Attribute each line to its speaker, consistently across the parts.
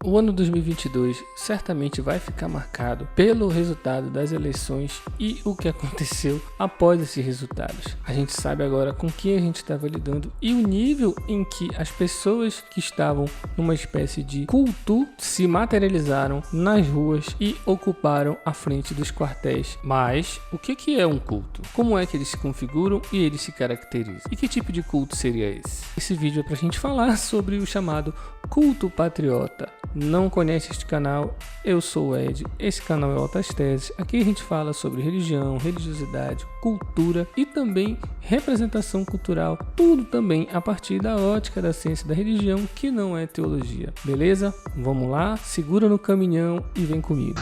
Speaker 1: O ano 2022 certamente vai ficar marcado pelo resultado das eleições e o que aconteceu após esses resultados. A gente sabe agora com quem a gente estava lidando e o nível em que as pessoas que estavam numa espécie de culto se materializaram nas ruas e ocuparam a frente dos quartéis. Mas o que é um culto? Como é que eles se configuram e eles se caracterizam? E que tipo de culto seria esse? Esse vídeo é para a gente falar sobre o chamado culto patriota. Não conhece este canal? Eu sou o Ed, esse canal é Altas Teses. Aqui a gente fala sobre religião, religiosidade, cultura e também representação cultural, tudo também a partir da ótica da ciência da religião, que não é teologia. Beleza? Vamos lá, segura no caminhão e vem comigo.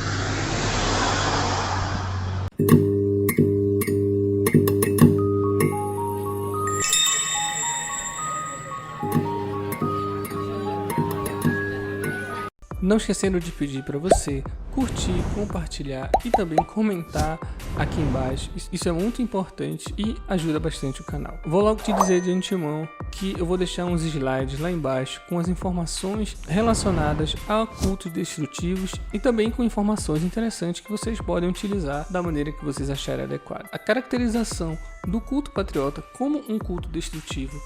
Speaker 1: Não esquecendo de pedir para você curtir, compartilhar e também comentar aqui embaixo. Isso é muito importante e ajuda bastante o canal. Vou logo te dizer de antemão que eu vou deixar uns slides lá embaixo com as informações relacionadas a cultos destrutivos e também com informações interessantes que vocês podem utilizar da maneira que vocês acharem adequada. A caracterização do culto patriota como um culto destrutivo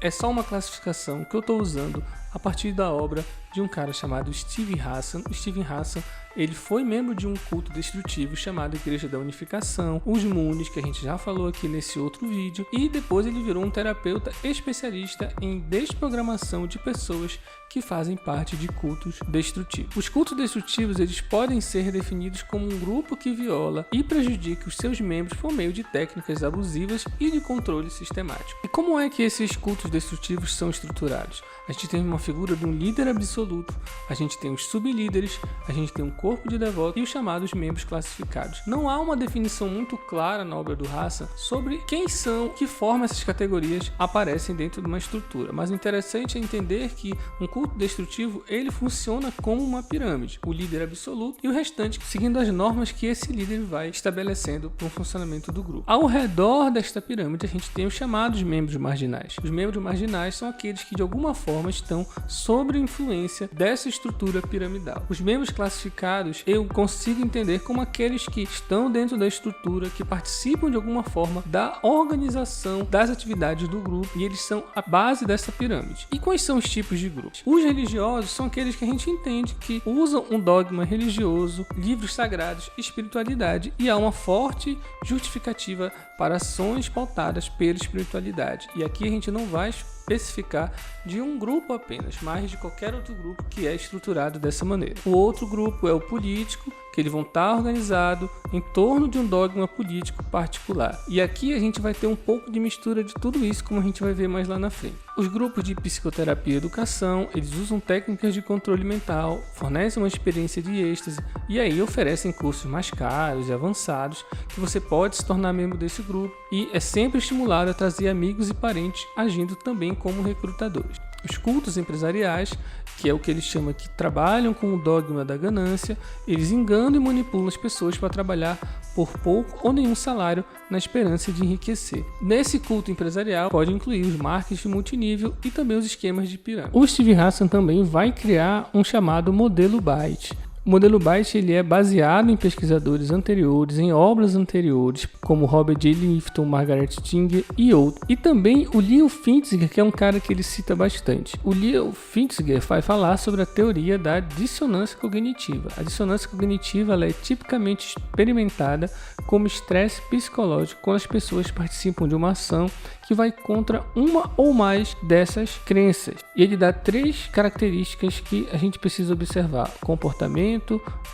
Speaker 1: é só uma classificação que eu estou usando a partir da obra de um cara chamado Steven Hassan. Steven Hassan, ele foi membro de um culto destrutivo chamado Igreja da Unificação, os Munis, que a gente já falou aqui nesse outro vídeo, e depois ele virou um terapeuta especialista em desprogramação de pessoas que fazem parte de cultos destrutivos. Os cultos destrutivos, eles podem ser definidos como um grupo que viola e prejudica os seus membros por meio de técnicas abusivas e de controle sistemático. E como é que esses cultos destrutivos são estruturados? A gente tem uma figura de um líder absoluto, a gente tem os sublíderes, a gente tem um corpo de devotos e os chamados membros classificados. Não há uma definição muito clara na obra do Hassan sobre quem são, que forma essas categorias aparecem dentro de uma estrutura, mas o interessante é entender que um culto destrutivo, ele funciona como uma pirâmide, o líder absoluto e o restante seguindo as normas que esse líder vai estabelecendo para o funcionamento do grupo. Ao redor desta pirâmide a gente tem os chamados membros marginais. Os membros marginais são aqueles que de alguma forma estão sob influência dessa estrutura piramidal. Os membros classificados eu consigo entender como aqueles que estão dentro da estrutura, que participam de alguma forma da organização das atividades do grupo e eles são a base dessa pirâmide. E quais são os tipos de grupos? Os religiosos são aqueles que a gente entende que usam um dogma religioso, livros sagrados, espiritualidade e há uma forte justificativa para ações pautadas pela espiritualidade. E aqui a gente não vai especificar de um grupo apenas, mas de qualquer outro grupo que é estruturado dessa maneira. O outro grupo é o político, que eles vão estar organizado em torno de um dogma político particular. E aqui a gente vai ter um pouco de mistura de tudo isso, como a gente vai ver mais lá na frente. Os grupos de psicoterapia e educação, eles usam técnicas de controle mental, fornecem uma experiência de êxtase e aí oferecem cursos mais caros e avançados que você pode se tornar membro desse grupo e é sempre estimulado a trazer amigos e parentes agindo também como recrutadores. Os cultos empresariais, que é o que eles chamam que trabalham com o dogma da ganância, eles enganam e manipulam as pessoas para trabalhar por pouco ou nenhum salário na esperança de enriquecer. Nesse culto empresarial pode incluir os marketing multinível e também os esquemas de pirâmide. O Steven Hassan também vai criar um chamado modelo Byte. O modelo Byte ele é baseado em pesquisadores anteriores, em obras anteriores, como Robert J. Lifton, Margaret Singer e outros. E também o Leo Fintzinger, que é um cara que ele cita bastante. O Leo Fintzinger vai falar sobre a teoria da dissonância cognitiva. A dissonância cognitiva ela é tipicamente experimentada como estresse psicológico quando as pessoas participam de uma ação que vai contra uma ou mais dessas crenças. E ele dá 3 características que a gente precisa observar: o comportamento,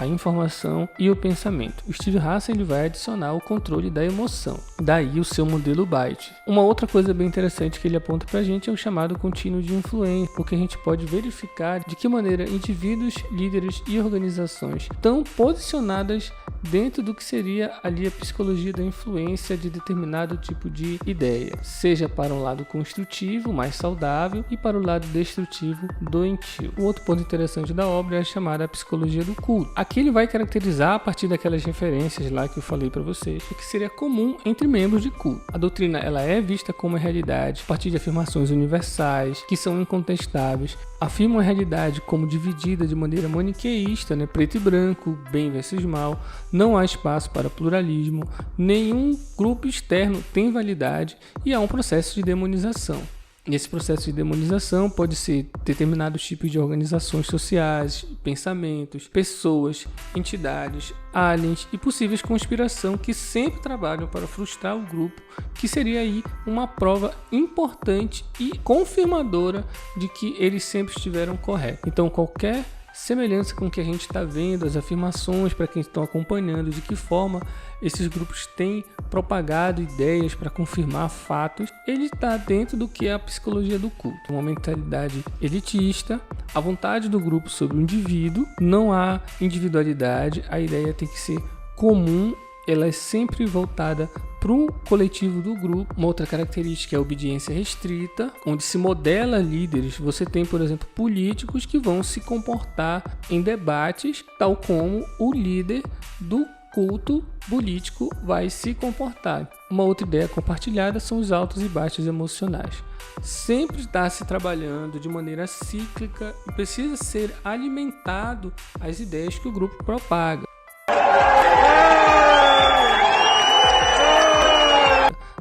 Speaker 1: a informação e o pensamento. O Steven Hassan ele vai adicionar o controle da emoção, daí o seu modelo Byte. Uma outra coisa bem interessante que ele aponta para a gente é o chamado contínuo de influência, porque a gente pode verificar de que maneira indivíduos, líderes e organizações estão posicionadas dentro do que seria ali a psicologia da influência de determinado tipo de ideia, seja para um lado construtivo, mais saudável, e para o lado destrutivo, doentio. Um outro ponto interessante da obra é a chamada psicologia do culto. Aqui ele vai caracterizar a partir daquelas referências lá que eu falei para vocês, o que seria comum entre membros de culto. A doutrina ela é vista como uma realidade a partir de afirmações universais, que são incontestáveis. afirmam a realidade como dividida de maneira maniqueísta, né? Preto e branco, bem versus mal, não há espaço para pluralismo, nenhum grupo externo tem validade e há um processo de demonização. Esse processo de demonização pode ser determinados tipos de organizações sociais, pensamentos, pessoas, entidades, aliens e possíveis conspiração que sempre trabalham para frustrar o grupo, que seria aí uma prova importante e confirmadora de que eles sempre estiveram corretos. Então qualquer semelhança com o que a gente está vendo, as afirmações para quem estão acompanhando, de que forma esses grupos têm propagado ideias para confirmar fatos, ele está dentro do que é a psicologia do culto. Uma mentalidade elitista, a vontade do grupo sobre o indivíduo, não há individualidade, a ideia tem que ser comum, ela é sempre voltada para o coletivo do grupo. Uma outra característica é a obediência restrita, onde se modela líderes. Você tem, por exemplo, políticos que vão se comportar em debates, tal como o líder do culto político vai se comportar. Uma outra ideia compartilhada são os altos e baixos emocionais. Sempre está se trabalhando de maneira cíclica e precisa ser alimentado as ideias que o grupo propaga.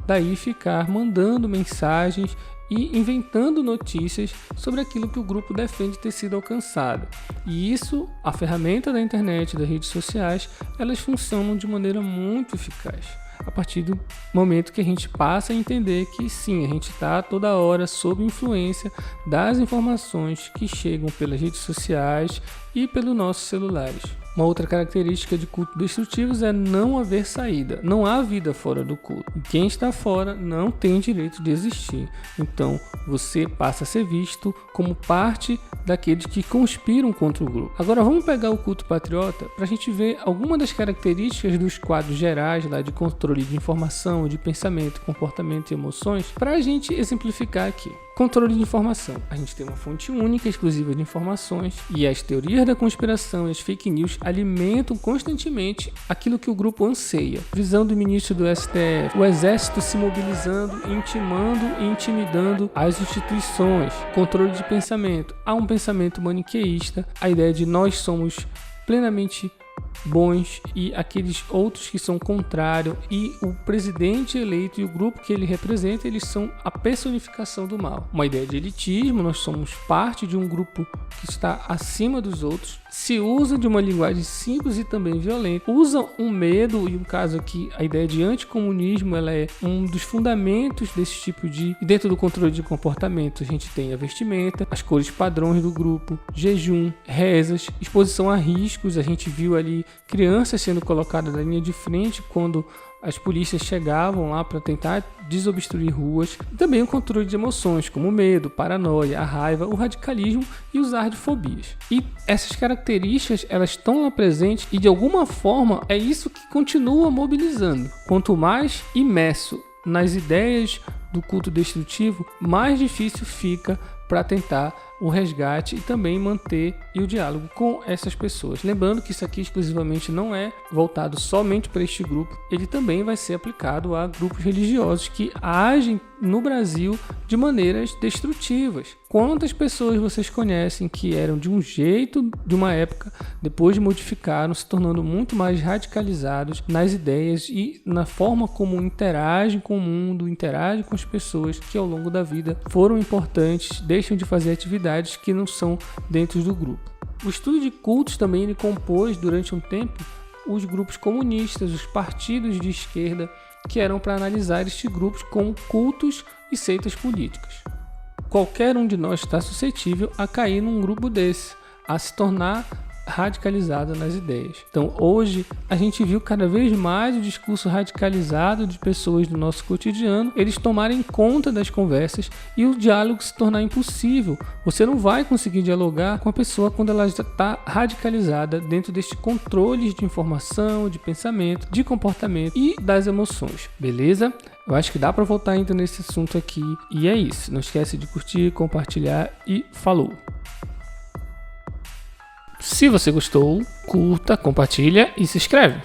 Speaker 1: Daí ficar mandando mensagens e inventando notícias sobre aquilo que o grupo defende ter sido alcançado. E isso, a ferramenta da internet, das redes sociais, elas funcionam de maneira muito eficaz. A partir do momento que a gente passa a entender que sim, a gente está toda hora sob influência das informações que chegam pelas redes sociais e pelos nossos celulares. Uma outra característica de cultos destrutivos é não haver saída. Não há vida fora do culto. E quem está fora não tem direito de existir. Então, você passa a ser visto como parte daqueles que conspiram contra o grupo. Agora, vamos pegar o culto patriota para a gente ver algumas das características dos quadros gerais lá de controle de informação, de pensamento, comportamento e emoções, para a gente exemplificar aqui. Controle de informação. A gente tem uma fonte única, exclusiva de informações, e as teorias da conspiração e as fake news alimentam constantemente aquilo que o grupo anseia. Visão do ministro do STF, o exército se mobilizando, intimando e intimidando as instituições. Controle de pensamento. Há um pensamento maniqueísta, a ideia de nós somos plenamente bons e aqueles outros que são contrários, e o presidente eleito e o grupo que ele representa, eles são a personificação do mal. Uma ideia de elitismo, nós somos parte de um grupo que está acima dos outros, se usa de uma linguagem simples e também violenta, usa um medo, e um caso aqui, a ideia de anticomunismo, ela é um dos fundamentos desse tipo de... E dentro do controle de comportamento, a gente tem a vestimenta, as cores padrões do grupo, jejum, rezas, exposição a riscos. A gente viu ali crianças sendo colocadas na linha de frente quando as polícias chegavam lá para tentar desobstruir ruas. E também o controle de emoções, como o medo, paranoia, a raiva, o radicalismo e os ardifobias. E essas características, elas estão lá presentes e de alguma forma é isso que continua mobilizando. Quanto mais imerso nas ideias do culto destrutivo, mais difícil fica para tentar o resgate e também manter o diálogo com essas pessoas. Lembrando que isso aqui exclusivamente não é voltado somente para este grupo, ele também vai ser aplicado a grupos religiosos que agem no Brasil de maneiras destrutivas. Quantas pessoas vocês conhecem que eram de um jeito de uma época, depois modificaram, se tornando muito mais radicalizados nas ideias e na forma como interagem com o mundo, interagem com as pessoas, que ao longo da vida foram importantes, deixam de fazer atividades que não são dentro do grupo. O estudo de cultos também ele compôs durante um tempo os grupos comunistas, os partidos de esquerda, que eram para analisar estes grupos como cultos e seitas políticas. Qualquer um de nós está suscetível a cair num grupo desse, a se tornar radicalizado nas ideias. Então hoje a gente viu cada vez mais o discurso radicalizado de pessoas do nosso cotidiano, eles tomarem conta das conversas e o diálogo se tornar impossível. Você não vai conseguir dialogar com a pessoa quando ela já está radicalizada dentro destes controles de informação, de pensamento, de comportamento e das emoções. Beleza? Eu acho que dá para voltar ainda nesse assunto aqui. E é isso. Não esquece de curtir, compartilhar e falou! Se você gostou, curta, compartilha e se inscreve.